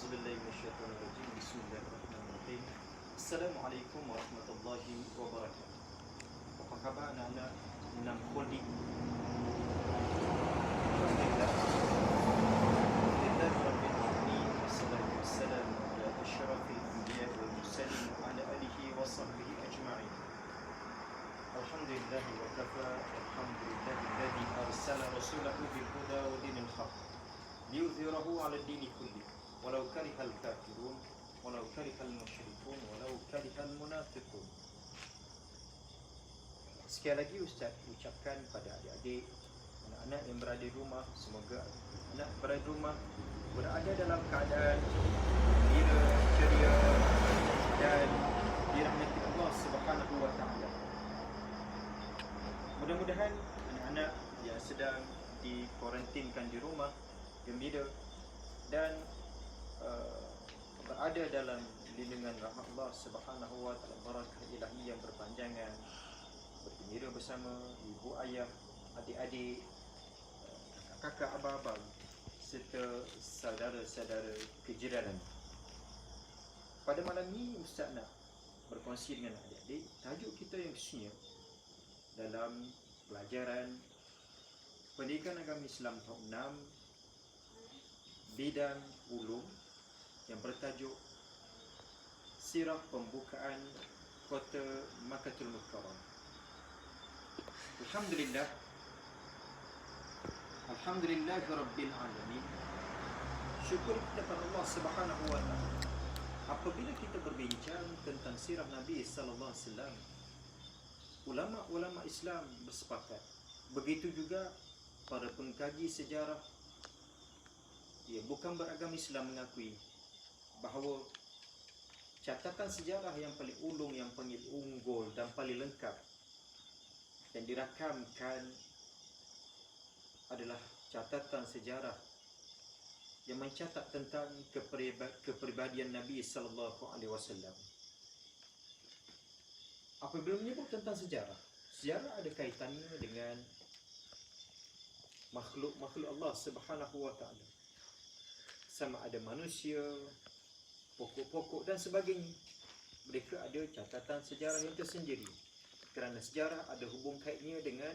Auzubillahi minasyaitonirrajim. Bismillahirrahmanirrahim. Assalamualaikum warahmatullahi wabarakatuh. Apa khabar anak-anak enam khodi? Alhamdulillah. Alhamdulillah rabbil alamin. Wassalatu wassalamu ala asyrafil anbiya wal mursalin wa ala alihi wa sahbihi ajma'in. Alhamdulillah wa kafa. Alhamdulillah alladhi arsala rasulahu bil huda wa dinil haqq liyudhhirahu 'ala ad-dini kulli walau karihal kafirun walau karihal musyrikun walau karihal munafiqun. Sekali lagi Ustaz ucapkan pada adik-adik, anak-anak yang berada di rumah, semoga anak berada di rumah berada dalam keadaan gembira, ceria dan dirahmati Allah Subhanahu wa taala. Mudah-mudahan anak-anak yang sedang dikuarantinkan di rumah gembira dan berada dalam lindungan rahmat Allah Subhanahu wa taala, barakah ilahi yang berpanjangan, bergembira bersama ibu ayah, adik-adik, kakak abang-abang serta saudara-saudara kejiranan. Pada malam ini Ustaz nak berkongsi dengan adik-adik tajuk kita yang khususnya dalam pelajaran Pendidikan Agama Islam tahun 6 bidang ulum yang bertajuk Sirah Pembukaan Kota Makkatul Mukarramah. Alhamdulillah, Alhamdulillahirabbil alamin. Syukur kita kepada Allah Subhanahu wa taala. Apabila kita berbincang tentang sirah Nabi sallallahu alaihi wasallam, ulama-ulama Islam bersepakat, begitu juga para pengkaji sejarah bukan beragama Islam mengakui bahawa catatan sejarah yang paling ulung, yang paling unggul dan paling lengkap yang dirakamkan adalah catatan sejarah yang mencatat tentang kepribadian Nabi sallallahu alaihi wasallam. Apabila menyebut tentang sejarah, sejarah ada kaitannya dengan makhluk-makhluk Allah Subhanahu wa taala. Sama ada manusia, pokok-pokok dan sebagainya. Mereka ada catatan sejarah yang tersendiri. Kerana sejarah ada hubung kaitnya dengan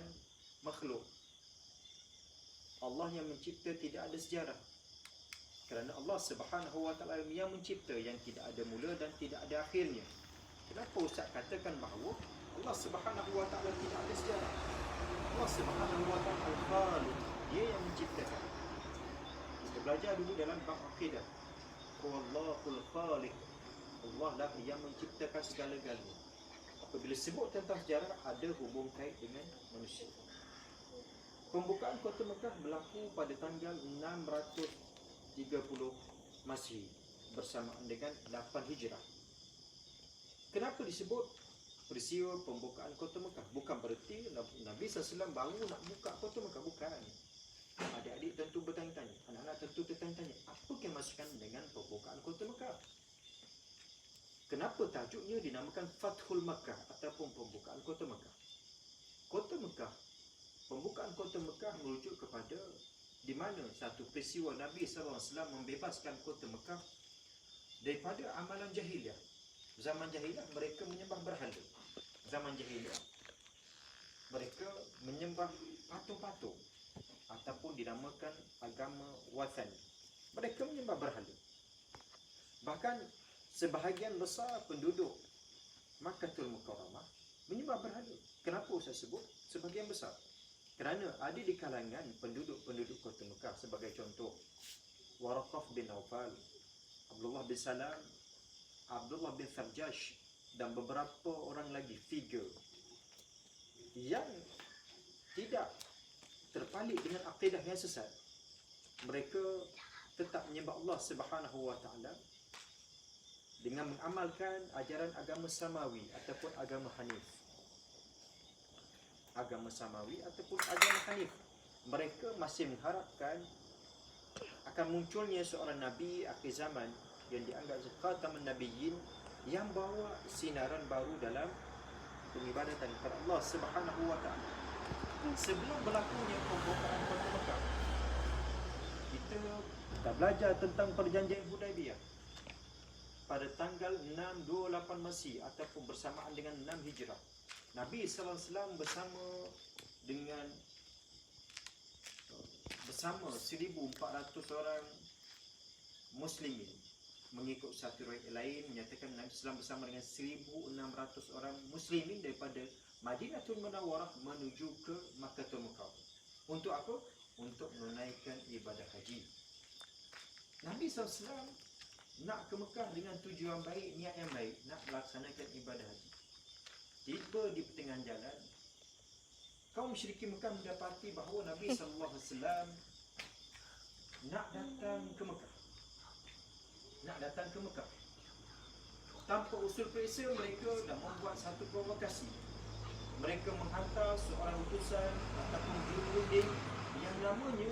makhluk. Allah yang mencipta tidak ada sejarah. Kerana Allah Subhanahu wa taala yang mencipta, yang tidak ada mula dan tidak ada akhirnya. Kenapa Ustaz katakan bahawa Allah Subhanahu wa taala tidak ada sejarah? Allah Subhanahu wa taala Al-Khaliq, Dia yang menciptakan. Kita belajar dulu dalam bab akidah. Wallahul Khaliq. Allah lah yang menciptakan segala-galanya. Apabila sebut tentang sejarah, ada hubung kait dengan manusia. Pembukaan Kota Mekah berlaku pada tanggal 630 Masihi bersamaan dengan 8 Hijrah. Kenapa disebut peristiwa pembukaan Kota Mekah? Bukan berarti Nabi SAW baru nak buka Kota Mekah, bukan. Adik-adik tentu bertanya-tanya, anak-anak tentu bertanya-tanya, apa kemasukan dengan pembukaan Kota Mekah? Kenapa tajuknya dinamakan Fathul Makkah ataupun pembukaan Kota Mekah? Kota Mekah, pembukaan Kota Mekah merujuk kepada di mana satu peristiwa Nabi SAW membebaskan Kota Mekah daripada amalan jahiliah. Zaman jahiliah mereka menyembah berhala. Zaman jahiliah mereka menyembah patung-patung ataupun dinamakan agama Wathani. Mereka menyembah berhala. Bahkan sebahagian besar penduduk Makkatul Mukarramah menyembah berhala. Kenapa saya sebut sebahagian besar? Kerana ada di kalangan penduduk Kota Mekah, sebagai contoh Waraqah bin Nawfal, Abdullah bin Salam, Abdullah bin Farjash dan beberapa orang lagi figure yang tidak terpalit dengan akidah yang sesat. Mereka tetap menyembah Allah Subhanahu wa taala dengan mengamalkan ajaran agama Samawi ataupun agama Hanif. Agama Samawi ataupun agama Hanif. Mereka masih mengharapkan akan munculnya seorang nabi akhir zaman yang dianggap khatamun nabiyyin, yang bawa sinaran baru dalam pengibadatan kepada Allah Subhanahu wa taala. Sebelum berlakunya pembukaan Kota Mekah, kita Kita belajar tentang perjanjian Hudaibiyah pada tanggal 628 Masih ataupun bersamaan dengan 6 Hijrah. Nabi SAW bersama 1,400 orang Muslimin. Mengikut satu riwayat lain menyatakan Nabi SAW bersama dengan 1,600 orang Muslimin daripada Madinatul Munawwarah menuju ke Makkahul Mukarramah. Untuk apa? Untuk menunaikan ibadah haji. Nabi SAW nak ke Mekah dengan tujuan baik, niat yang baik, nak melaksanakan ibadah haji. Tiba di pertengahan jalan, kaum musyrikin Mekah mendapati bahawa Nabi SAW nak datang ke Mekah. Tanpa usul periksa, mereka dah membuat satu provokasi. Mereka menghantar seorang utusan ataupun jurudin yang namanya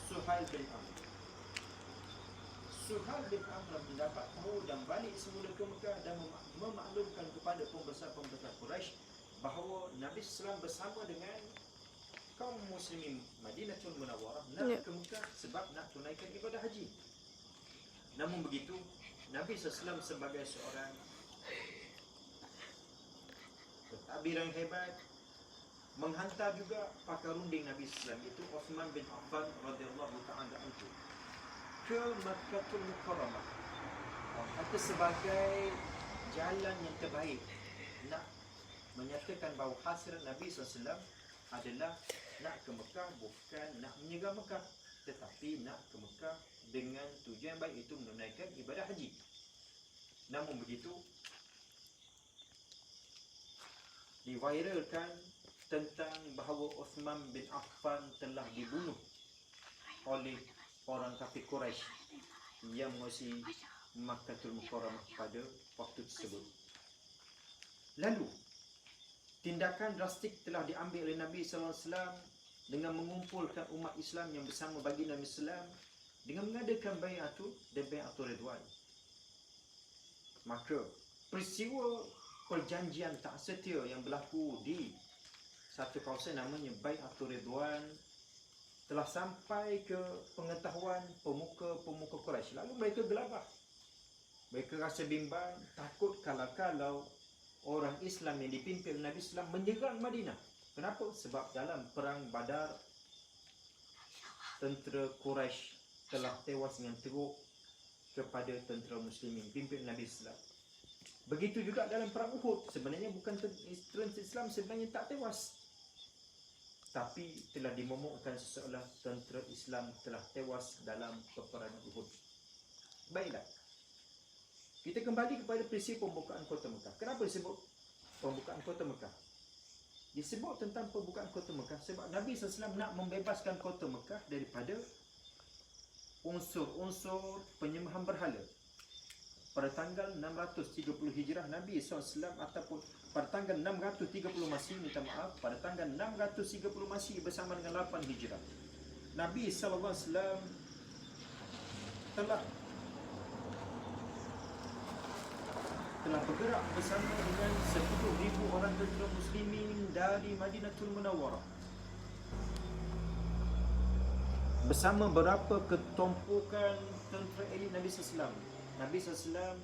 Suhail bin Amr. Suhail bin Amr mendapat tahu dan balik semula ke Mekah dan memaklumkan kepada pembesar-pembesar Quraisy bahawa Nabi SAW bersama dengan kaum muslimin Madinatul Munawwarah nak ke Mekah sebab nak tunaikan ibadah haji. Namun begitu, Nabi SAW sebagai seorang pentadbir yang hebat menghantar juga pakar runding Nabi SAW, iaitu Uthman bin Affan radhiyallahu ta'ala anhu, ke Makkahul Mukarramah. Kata sebagai jalan yang terbaik nak menyatakan bahawa hasrat Nabi SAW adalah nak ke Mekah, bukan nak menyegah Mekah, tetapi nak ke Mekah dengan tujuan baik, itu menunaikan ibadah haji. Namun begitu, diviralkan tentang bahawa Uthman bin Affan telah dibunuh oleh orang kafir Quraisy yang menguasai Makkahul Mukarramah pada waktu tersebut. Lalu, tindakan drastik telah diambil oleh Nabi SAW dengan mengumpulkan umat Islam yang bersama baginda Nabi SAW dengan mengadakan bai'atul dan bai'atul Ridwan. Maka peristiwa perjanjian tak setia yang berlaku di satu kawasan namanya Bai'atul Ridwan telah sampai ke pengetahuan pemuka-pemuka Quraisy. Lalu mereka gelabah. Mereka rasa bimbang, takut kalau orang Islam yang dipimpin Nabi SAW menyerang Madinah. Kenapa? Sebab dalam perang Badar, tentera Quraisy telah tewas dengan teruk kepada tentera muslimin pimpin Nabi SAW. Begitu juga dalam perang Uhud, sebenarnya bukan tentera Islam sebenarnya tak tewas, tapi telah dimomokkan seolah tentera Islam telah tewas dalam peperangan Uhud. Baiklah, kita kembali kepada peristiwa pembukaan kota Mekah. Kenapa disebut pembukaan kota Mekah? Disebut tentang pembukaan kota Mekah sebab Nabi SAW nak membebaskan kota Mekah daripada unsur-unsur penyembahan berhala. Pada tanggal 630 Hijrah, Nabi SAW ataupun pada tanggal 630 Masih, pada tanggal 630 Masih bersama dengan 8 Hijrah, Nabi SAW telah bergerak bersama dengan 10,000 orang tentera muslimin dari Madinatul Munawwarah bersama beberapa ketumpukan tentera elit Nabi SAW. Nabi SAW,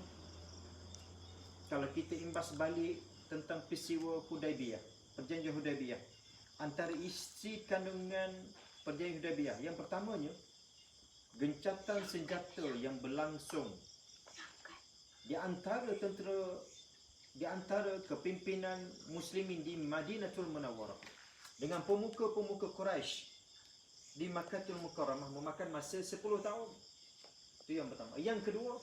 kalau kita imbas balik tentang peristiwa Hudaibiyah, perjanjian Hudaibiyah, antara isi kandungan perjanjian Hudaibiyah, yang pertamanya gencatan senjata yang berlangsung di antara kepimpinan muslimin di Madinatul Munawwarah dengan pemuka-pemuka Quraisy di Makkahul Mukarramah memakan masa 10 tahun. Itu yang pertama. Yang kedua,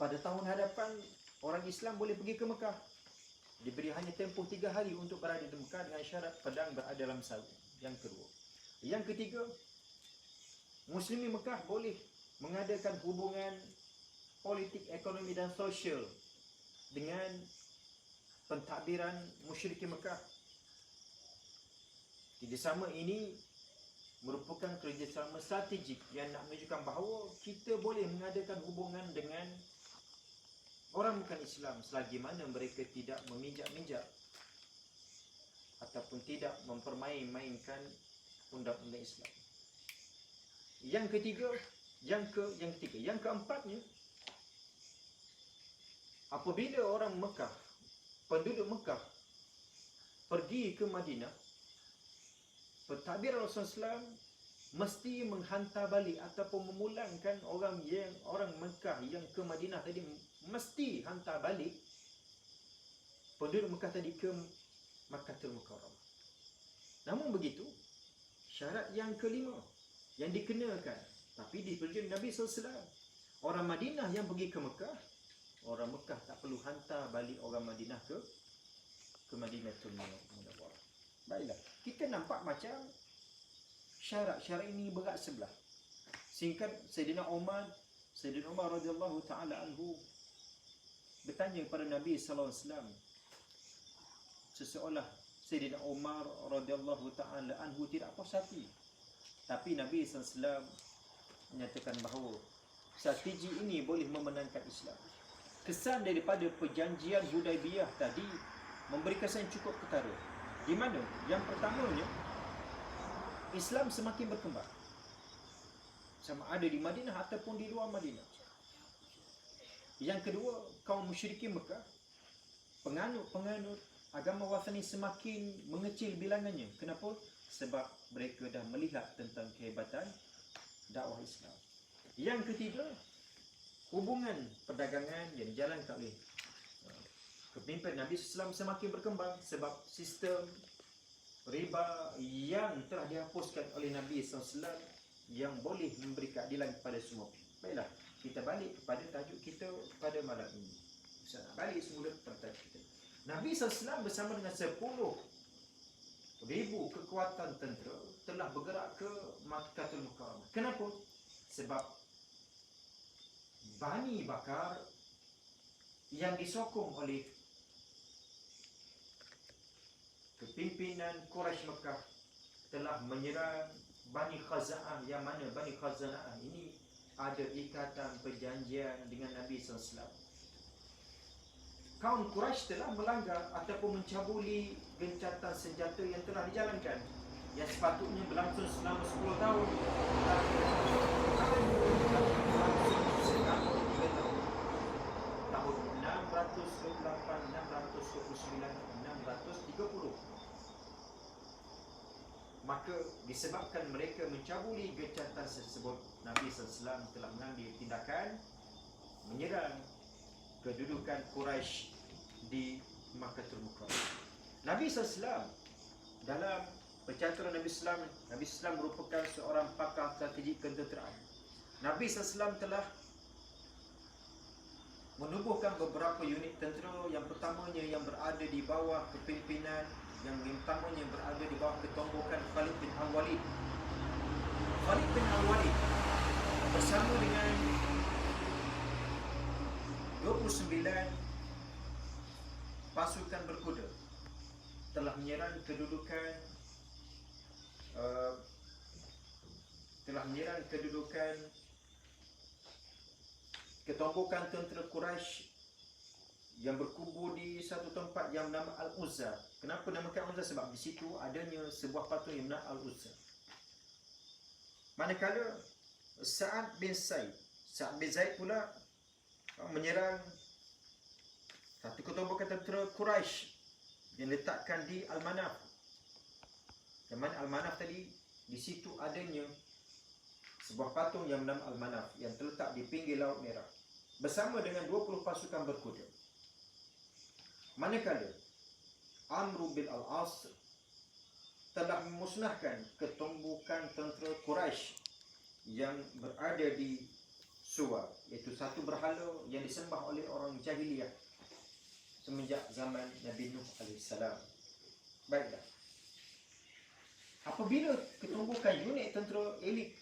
pada tahun hadapan orang Islam boleh pergi ke Mekah. Diberi hanya tempoh 3 hari untuk berada di Mekah dengan syarat pedang berada dalam sarung. Yang kedua. Yang ketiga, Muslimin Mekah boleh mengadakan hubungan politik, ekonomi dan sosial dengan pentadbiran musyrikin Mekah. Kerjasama ini merupakan kerjasama strategik yang nak menunjukkan bahawa kita boleh mengadakan hubungan dengan orang bukan Islam selagi mana mereka tidak memijak-mijak ataupun tidak mempermain-mainkan undang-undang Islam. Yang ketiga, yang keempatnya, apabila orang Mekah, penduduk Mekah pergi ke Madinah, pentadbir Rasulullah SAW mesti menghantar balik ataupun memulangkan orang Mekah yang ke Madinah tadi, mesti hantar balik penduduk Mekah tadi ke Makkahul Mukarramah. Namun begitu, syarat yang kelima yang dikenakan, tapi di perjanjian Nabi SAW, orang Madinah yang pergi ke Mekah, orang Mekah tak perlu hantar balik orang Madinah ke Madinatul Munawwarah. Baiklah, kita nampak macam syarat-syarat ini berat sebelah. Singkat, Sayyidina Umar radhiyallahu taala anhu bertanya kepada Nabi sallallahu alaihi wasallam, seseolah Sayyidina Umar radhiyallahu taala anhu tidak puas hati. Tapi Nabi sallallahu alaihi wasallam menyatakan bahawa strategi ini boleh memenangkan Islam. Kesan daripada perjanjian Hudaibiyah tadi memberi kesan cukup ketara. Di mana? Yang pertamanya, Islam semakin berkembang, sama ada di Madinah ataupun di luar Madinah. Yang kedua, kaum musyrikin Mekah, penganut agama wasani semakin mengecil bilangannya. Kenapa? Sebab mereka dah melihat tentang kehebatan dakwah Islam. Yang ketiga, hubungan perdagangan yang dijalankan oleh kepimpinan Nabi SAW semakin berkembang sebab sistem riba yang telah dihapuskan oleh Nabi SAW yang boleh memberi keadilan kepada semua. Baiklah, kita balik kepada tajuk kita pada malam ini. Saya nak balik semula kepada tajuk kita. Nabi SAW bersama dengan 10,000 kekuatan tentera telah bergerak ke Makkahul Mukarramah. Kenapa? Sebab Bani Bakar yang disokong oleh kepimpinan Quraisy Mekah telah menyerang Bani Khaza'ah, yang mana Bani Khaza'ah ini ada ikatan perjanjian dengan Nabi SAW. Kaum Quraisy telah melanggar ataupun mencabuli gencatan senjata yang telah dijalankan, yang sepatutnya berlangsung selama 10 tahun. Tahun 628, 629, 630. Maka disebabkan mereka mencabuli gencatan tersebut, Nabi SAW telah mengambil tindakan menyerang kedudukan Quraisy di Makkahul Mukarramah. Nabi SAW dalam pencaturan Nabi SAW merupakan seorang pakar strategi ketenteraan. Nabi SAW telah menubuhkan beberapa unit tentera. Yang pertamanya yang berada di bawah kepimpinan, yang pertamanya berada di bawah ketombokan Khalid bin Al-Walid. Khalid bin Al-Walid bersama dengan 29 pasukan berkuda telah menyerang kedudukan ketombokan tentera Quraisy yang berkubur di satu tempat yang bernama Al-Uzza. Kenapa namakan Al-Uzza? Sebab di situ adanya sebuah patung yang bernama Al-Uzza. Manakala Sa'ad bin Zaid pula menyerang satu ketombokan tentera Quraisy yang letakkan di Al-Manaf. Yang mana Al-Manaf tadi, di situ adanya sebuah patung yang bernama Al-Manaf yang terletak di pinggir Laut Merah bersama dengan 20 pasukan berkuda. Manakala Amr bin Al-As telah memusnahkan ketombokan tentera Quraisy yang berada di Suwa, iaitu satu berhala yang disembah oleh orang jahiliyah semenjak zaman Nabi Nuh AS. Baiklah, apabila ketombokan unit tentera elit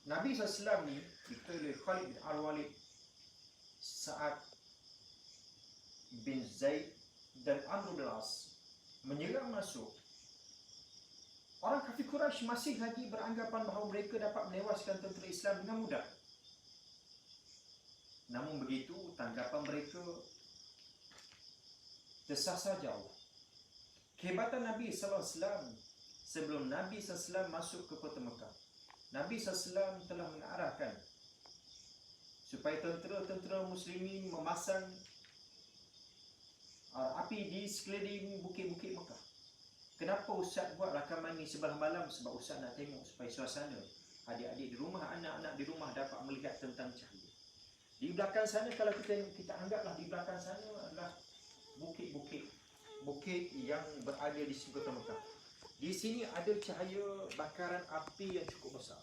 Nabi SAW ni dikira oleh Khalid bin Al-Walid, Sa'ad bin Zaid dan Amr bin Al-As menyerang masuk, orang kafir Quraisy masih lagi beranggapan bahawa mereka dapat menewaskan tentera Islam dengan mudah. Namun begitu, tanggapan mereka tersasar jauh. Kehebatan Nabi SAW sebelum Nabi SAW masuk ke kota Mekah, Nabi SAW telah mengarahkan supaya tentera-tentera muslimin memasang api di sekeliling bukit-bukit Mekah. Kenapa Ustaz buat rakaman ni sebelah malam? Sebab Ustaz nak tengok supaya suasana adik-adik di rumah, anak-anak di rumah dapat melihat tentang cahaya. Di belakang sana, kalau kita anggaplah di belakang sana adalah bukit yang berada di kota Mekah. Di sini ada cahaya bakaran api yang cukup besar.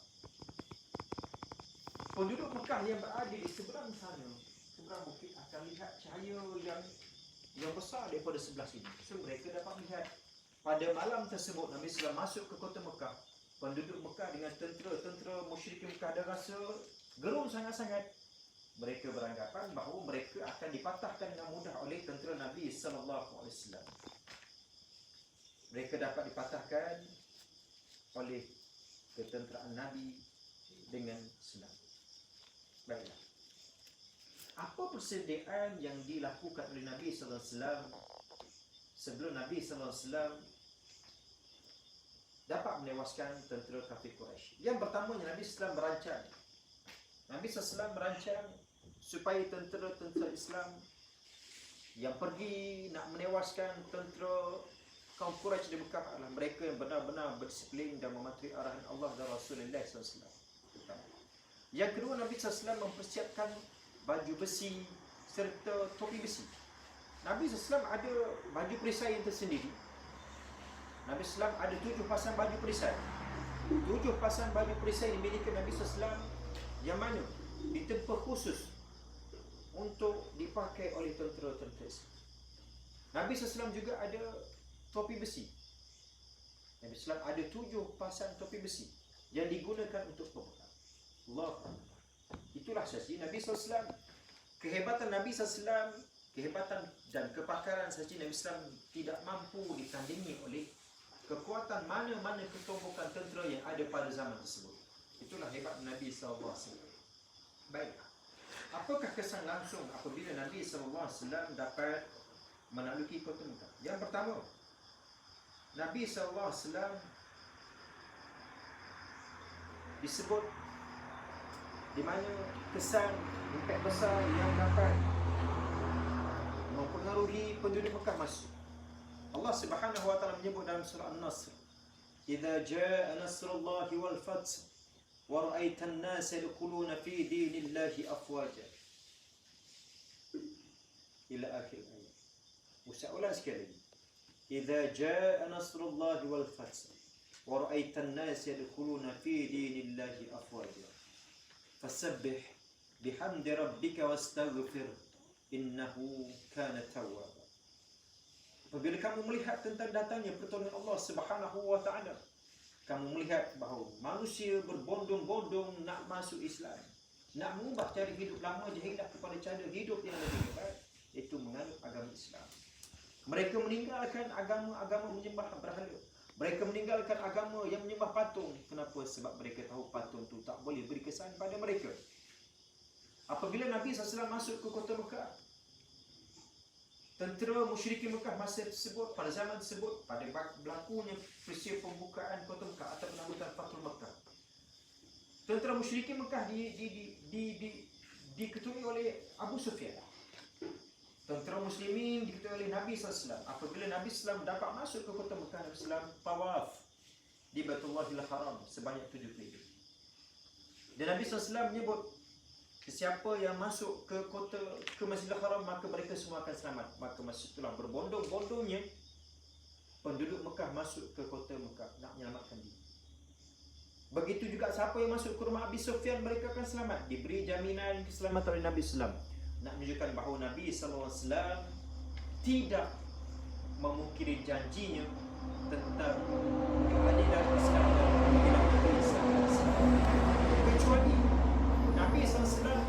Penduduk Mekah yang berada di seberang sana, seberang bukit, akan lihat cahaya yang besar daripada sebelah sini. So mereka dapat melihat. Pada malam tersebut Nabi SAW masuk ke kota Mekah. Penduduk Mekah dengan tentera musyrikin Mekah ada rasa gerun sangat-sangat. Mereka beranggapan bahawa mereka akan dipatahkan dengan mudah oleh tentera Nabi SAW. Mereka dapat dipatahkan oleh ketenteraan Nabi dengan senang. Baiklah. Apa persediaan yang dilakukan oleh Nabi SAW sebelum Nabi SAW dapat menewaskan tentera kafir Quraisy? Yang pertamanya Nabi SAW merancang supaya tentera-tentera Islam yang pergi nak menewaskan tentera kaum Quraisy di Mekah adalah mereka yang benar-benar berdisiplin dan mematuhi arahan Allah dan Rasulullah SAW. Yang kedua, Nabi SAW mempersiapkan baju besi serta topi besi. Nabi SAW ada baju perisai yang tersendiri. Nabi SAW ada 7 pasang baju perisai. 7 pasang baju perisai dimiliki Nabi SAW yang mana ditempah khusus untuk dipakai oleh tentera-tentera Islam. Nabi SAW juga ada topi besi. Nabi SAW ada 7 pasang topi besi yang digunakan untuk pembekal. Allah. Itulah sahaja Nabi SAW. Kehebatan Nabi SAW, kehebatan dan kepakaran sahaja Nabi SAW tidak mampu ditandingi oleh kekuatan mana-mana ketombokan tentera yang ada pada zaman tersebut. Itulah hebat Nabi SAW. Baik. Apakah kesan langsung apabila Nabi SAW dapat menakluki kota Mekah? Yang pertama, Nabi SAW disebut di mana kesan impak besar yang dapat mempengaruhi penduduk Mekah masuk. Allah Subhanahu wa taala menyebut dalam surah An-Nasr, "Idza jaa nasrullahi wal fath wa ra'aita an-nasa yadkhuluna fi dinillahi afwaja." Ila akhir ayat. Ulang sekali lagi. "Idza jaa nasrullahi wal fath wa ra'aita an-nasa yadkhuluna fi dinillahi afwaja. Fasabbih bihamdi rabbika wastaghfir innahu kana tawwaba." Apabila kamu melihat tentang datangnya pertolongan Allah Subhanahu wa taala, kamu melihat bahawa manusia berbondong-bondong nak masuk Islam, nak mengubah cara hidup lama jahilah kepada cara hidup yang lebih hebat, iaitu menganut agama Islam. Mereka meninggalkan agama menyembah berhala. Mereka meninggalkan agama yang menyembah patung. Kenapa? Sebab mereka tahu patung itu tak boleh beri kesan pada mereka. Apabila Nabi SAW masuk ke kota Mekah, tentera musyrikin Mekah masa tersebut, pada zaman tersebut, pada berlakunya peristiwa pembukaan kota Mekah atau penambutan Fathul Mekah, tentera musyrikin Mekah diketuai oleh Abu Sufyan. Tentera muslimin diketuai oleh Nabi SAW. Apabila Nabi SAW dapat masuk ke kota Mekah, Nabi SAW tawaf di Baitullahil Haram sebanyak 7 kali. Dan Nabi SAW menyebut, sesiapa yang masuk ke Masjidil Haram, maka mereka semua akan selamat. Maka masa itulah berbondong-bondongnya penduduk Mekah masuk ke kota Mekah nak menyelamatkan diri. Begitu juga siapa yang masuk ke rumah Abi Sufyan, mereka akan selamat. Diberi jaminan keselamatan oleh Nabi SAW. Nak menunjukkan bahawa Nabi SAW tidak memungkiri janjinya tentang keadilan Islam dan keadilan Nabi SAW. Kecuali Nabi SAW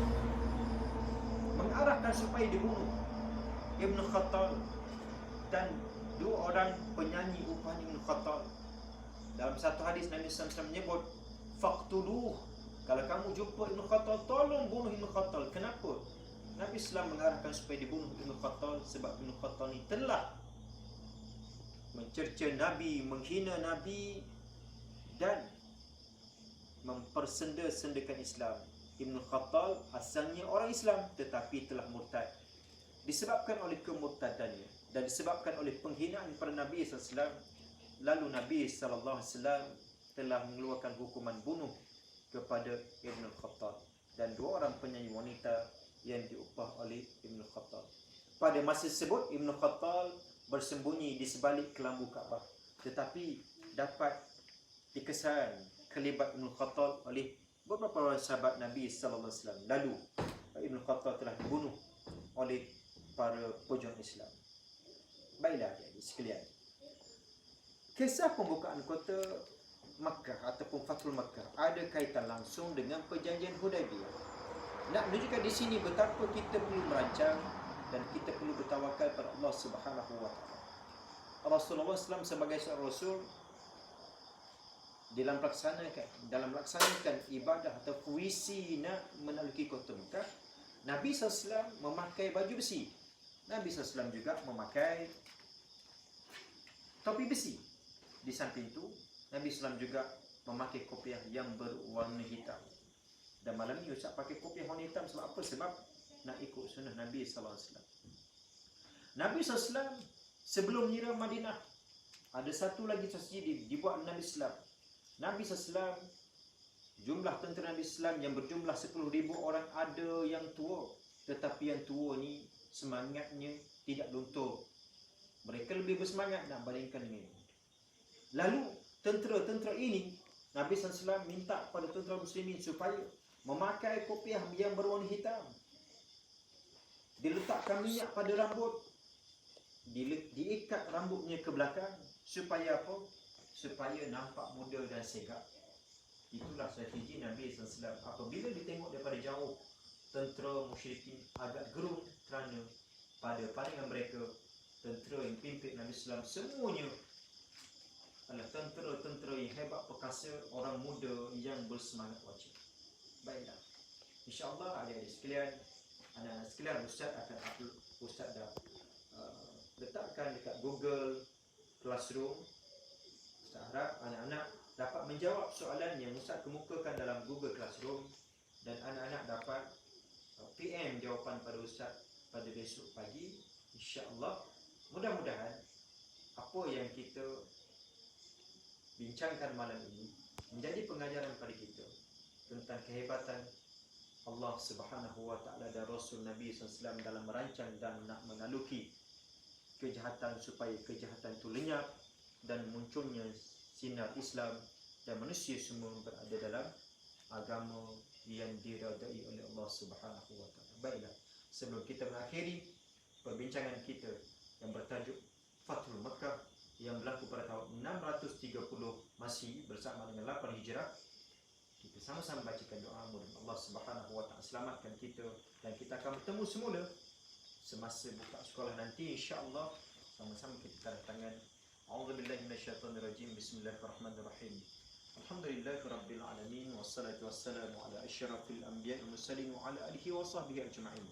mengarahkan supaya dibunuh Ibn Khattal dan 2 orang penyanyi upah Ibn Khattal. Dalam satu hadis Nabi SAW menyebut, "Faqtuluh." Kalau kamu jumpa Ibn Khattal, tolong bunuh Ibn Khattal. Kenapa? Nabi SAW mengarahkan supaya dibunuh Ibn Khattal sebab Ibn Khattal ni telah mencerca Nabi, menghina Nabi dan mempersenda-sendakan Islam. Ibn Khattal asalnya orang Islam tetapi telah murtad. Disebabkan oleh kemurtadannya dan disebabkan oleh penghinaan kepada Nabi SAW, lalu Nabi SAW telah mengeluarkan hukuman bunuh kepada Ibn Khattal dan 2 orang penyanyi wanita yang diupah oleh Ibn Khattal. Pada masa tersebut Ibn Khattal bersembunyi di sebalik kelambu Kaabah, tetapi dapat dikesan kelibat Ibn Khattal oleh beberapa orang sahabat Nabi sallallahu alaihi wasallam. Lalu Ibn Khattal telah dibunuh oleh para pejuang Islam. Baiklah adik-adik sekalian, kisah pembukaan kota Makkah ataupun Fathul Makkah ada kaitan langsung dengan perjanjian Hudaibiyah. Nak menunjukkan di sini betapa kita perlu merancang dan kita perlu bertawakal pada Allah Subhanahu wa taala. Rasulullah SAW sebagai seorang rasul dalam melaksanakan ibadah atau puisi nak menaklukkan kota Mekah, Nabi SAW memakai baju besi. Nabi SAW juga memakai topi besi. Di samping itu, Nabi SAW juga memakai kopiah yang berwarna hitam. Dan malam ni Ustaz pakai kopiah warna hitam sebab apa? Sebab nak ikut sunnah Nabi SAW. Nabi SAW sebelum menyiram Madinah, ada satu lagi strategi dibuat Nabi SAW. Nabi SAW, jumlah tentera Nabi SAW yang berjumlah 10,000 orang, ada yang tua. Tetapi yang tua ni semangatnya tidak luntur. Mereka lebih bersemangat nak bandingkan dengan ini. Lalu tentera-tentera ini, Nabi SAW minta pada tentera muslimin supaya memakai kopiah yang berwarna hitam. Diletakkan minyak pada rambut, diikat rambutnya ke belakang. Supaya apa? Supaya nampak muda dan segap. Itulah strategi Nabi SAW. Apabila ditengok daripada jauh, tentera musyrikin agak gerun kerana pada pandangan mereka, tentera yang pimpin Nabi SAW semuanya adalah tentera-tentera yang hebat perkasa, orang muda yang bersemangat wajib. Baiklah, InsyaAllah adik-adik sekalian, anak-anak sekalian, Ustaz akan upload, Ustaz dah letakkan dekat Google Classroom. Ustaz harap anak-anak dapat menjawab soalan yang Ustaz kemukakan dalam Google Classroom dan anak-anak dapat PM jawapan pada Ustaz pada besok pagi. InsyaAllah, mudah-mudahan apa yang kita bincangkan malam ini menjadi pengajaran pada kita tentang kehebatan Allah Subhanahu wa taala dan Rasul Nabi SAW dalam merancang dan nak menaluki kejahatan supaya kejahatan itu lenyap dan munculnya sinar Islam dan manusia semua berada dalam agama yang diridai oleh Allah Subhanahu wa taala. Baiklah, sebelum kita mengakhiri perbincangan kita yang bertajuk Fathul Makkah yang berlaku pada tahun 630 Masih bersama dengan 8 Hijrah, kita sama-sama bacakan doa mudah Allah Subhanahu wa taala selamatkan kita dan kita akan bertemu semula semasa buka sekolah nanti insya-Allah. Sama-sama kita tanda tangan. A'udzubillahi minasyaitonirrajim. Bismillahirrahmanirrahim. Alhamdulillahirabbil alamin wassalatu wassalamu ala asyrafil anbiya'i wal mursalin wa ala alihi wa sahbihi ajma'in.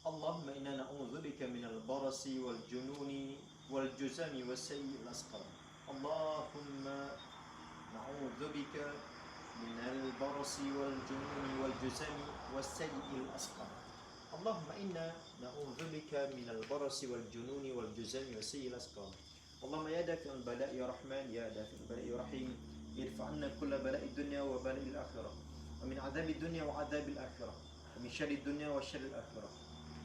Allahumma inna na'udzubika minal barasi wal jununi wal juzami was sayyi'il asqam. Allahumma na'udzubika minal barasi wal jununi wal juzami was sayyi'il asqam. Allahumma inna na'udzubika minal barasi wal jununi wal juzami was sayyi'il asqam. Allahumma ya dafi'ul bala'i ya rahman ya dafi'ul bala'i ya rahim irfa' anna kulla bala'i dunya wa bala'il akhirah wa min 'adzabi dunya wa 'adzabil akhirah wa min syarri dunya wa syarril akhirah.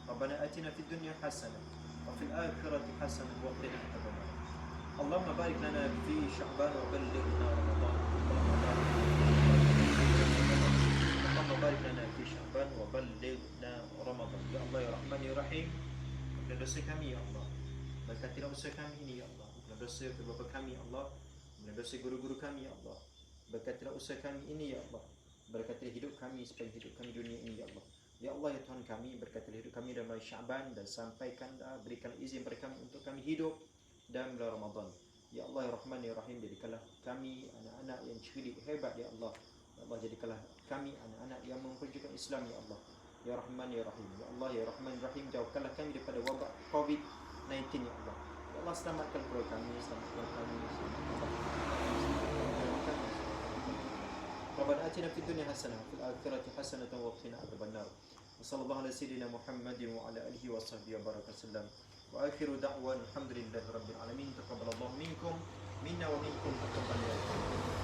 Rabbana atina fid dunya hasanah wa fil akhirati hasanah wa qina adzabannar. Allahumma barik lana fi Sya'ban wa ballighna Ramadan. Allahumma barik lana fi Sya'ban wa ballighna Ramadan. Ya Allah ya Rahman ya Rahim, ampunilah dosa kami ya Allah. Berkatilah usaha kami ini ya Allah. Ampunilah dosa kedua bapa kami ya Allah. Ampunilah dosa guru-guru kami ya Allah. Berkatilah usaha kami ini ya Allah. Berkatilah hidup kami supaya hidup kami dunia ini ya Allah. Ya Allah ya Tuhan kami, berkatilah hidup kami dalam bulan Sya'ban dan sampaikanlah, berikan izin kepada kami untuk kami hidup dalam bulan Ramadan. Ya Allah ya Rahman ya Rahim, jadikanlah kami anak-anak yang cerdik hebat ya Allah. Ya Allah, jadikanlah kami anak-anak yang memperjuangkan Islam ya Allah. Ya Rahman ya Rahim. Ya Allah ya Rahman ya Rahim, jauhkanlah kami daripada wabak COVID-19 ya Allah. Ya Allah, selamatkan keluarga kami, selamatkan kami, selamatkan kami. Rabbana atina fid dunya hasanah wa fil akhirati hasanah wa qina adzabannar. Wassallallahu ala sayyidina Muhammadin wa ala alihi wa sahbihi wa baraka sallam. Wa akhiru da'wan alhamdulillahi rabbil alamin. Taqabbalallahu minkum minna wa minkum taqabbal ya